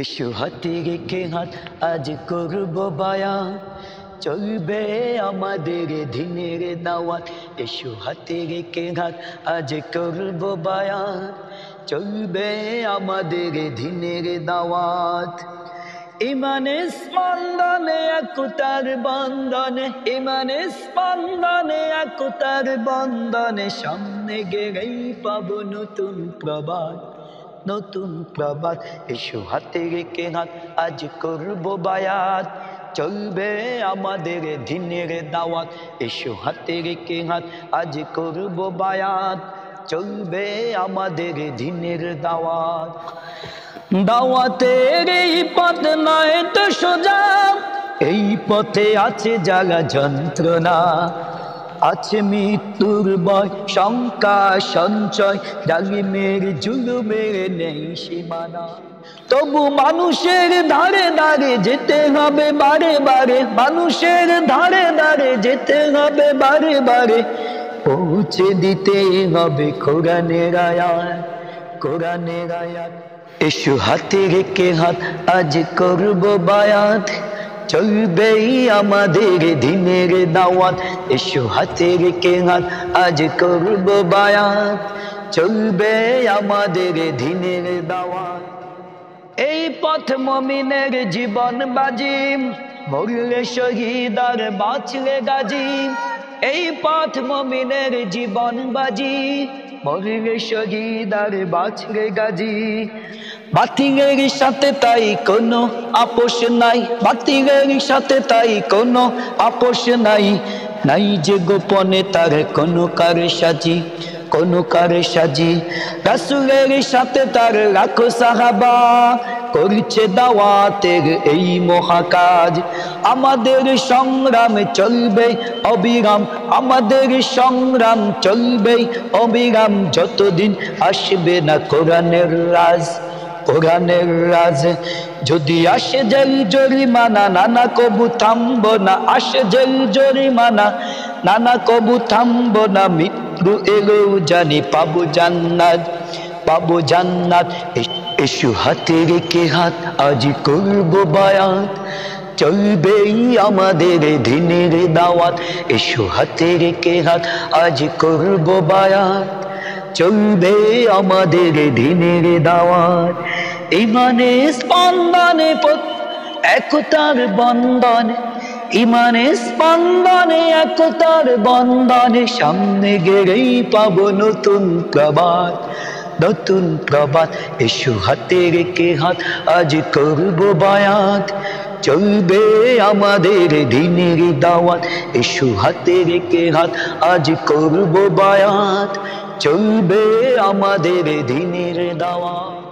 এসো হাতে রেখে হাত আজ করব বায়ান, চলবে আমাদের দিনের দাওয়াত। এসো হাতে রেখে হাত আজ করব বায়ান, চলবে আমাদের দিনের দাওয়াত। ইমানের স্পন্দনে একতার বন্ধনে, ইমানের স্পন্দনে একতার বন্ধনে, সামনে গেলেই পাবো নতুন প্রভাত, নতুন প্রভাত। এসো হাতে রেখে হাত আজ করব বায়াত, চলবে আমাদের দিনের দাওয়াত। এসো হাতে রেখে হাত আজ করব বায়াত, চলবে আমাদের দিনের দাওয়াত। দাওয়াতের এই পথ নয় তো সোজা, এই পথে আছে জ্বালা যন্ত্রণা, আছে মৃত্যুর ভয়, শঙ্কা সঞ্চয়, জালিমের জুলুমের নেই সীমানা। তবু মানুষের ধারে ধারে যেতে হবে বারে বারে, মানুষের ধারে ধারে যেতে হবে বারে বারে, পৌঁছে দিতে হবে কোরআনের আয়াত, কোরআনের আয়াত। এসো হাতে রেখে হাত আজ করব বায়াত, চলবেই আমাদের দিনের দাওয়াত। এসো হাতে রেখে হাত আজ করব বায়াত, চলবে আমাদের দিনের দাওয়াত। এই পথ মুমিনের জীবন বাজি, মরলে শহীদ আর বাঁচলে গাজী। এই পথ মুমিনের জীবন বাজি, মরলে শহীদ আর বাঁচলে গাজী। বাতিলের সাথে তাই কোনো আপোষ নাই, বাতিলের সাথে তাই কোনো আপোষ নাই, নাই যে গোপনে তার কোনো কারে সাজি, কোনো কারে সাজি। রাসূলের সাথে তার লাখো সাহাবা, করছে দাওয়াতের এই মহাকাজ। আমাদের সংগ্রাম চলবে অবিরাম, আমাদের সংগ্রাম চলবে অবিরাম, যতদিন আসবে না কোরআনের রাজ, কোরআনের রাজ। যদি আসে জেল জরিমানা, নানা কবু থামবো না, আসে জেল জরিমানা, নানা কবু থামবো না। মৃত্যু এলেও জানি পাবো জান্নাত, পাবো জান্নাত। এসো হাতে রেখে হাত আজ করব বায়াত, চলবেই আমাদের দিনের দাওয়াত। এসো হাতে রেখে হাত আজ করব বায়াত, চলবে আমাদের দিনের দাওয়াত। ইমানের স্পন্দনে একতার বন্ধনে, ইমানের স্পন্দনে একতার বন্ধনে, সামনে গেলেই পাবো নতুন প্রভাত, নতুন প্রভাত। এসো হাতে রেখে হাত আজ করব বায়াত, চলবে আমাদের দিনের দাওয়াত। এসো হাতে রেখে হাত আজ করব বায়াত, চলবে আমাদের দিনের দাওয়াত।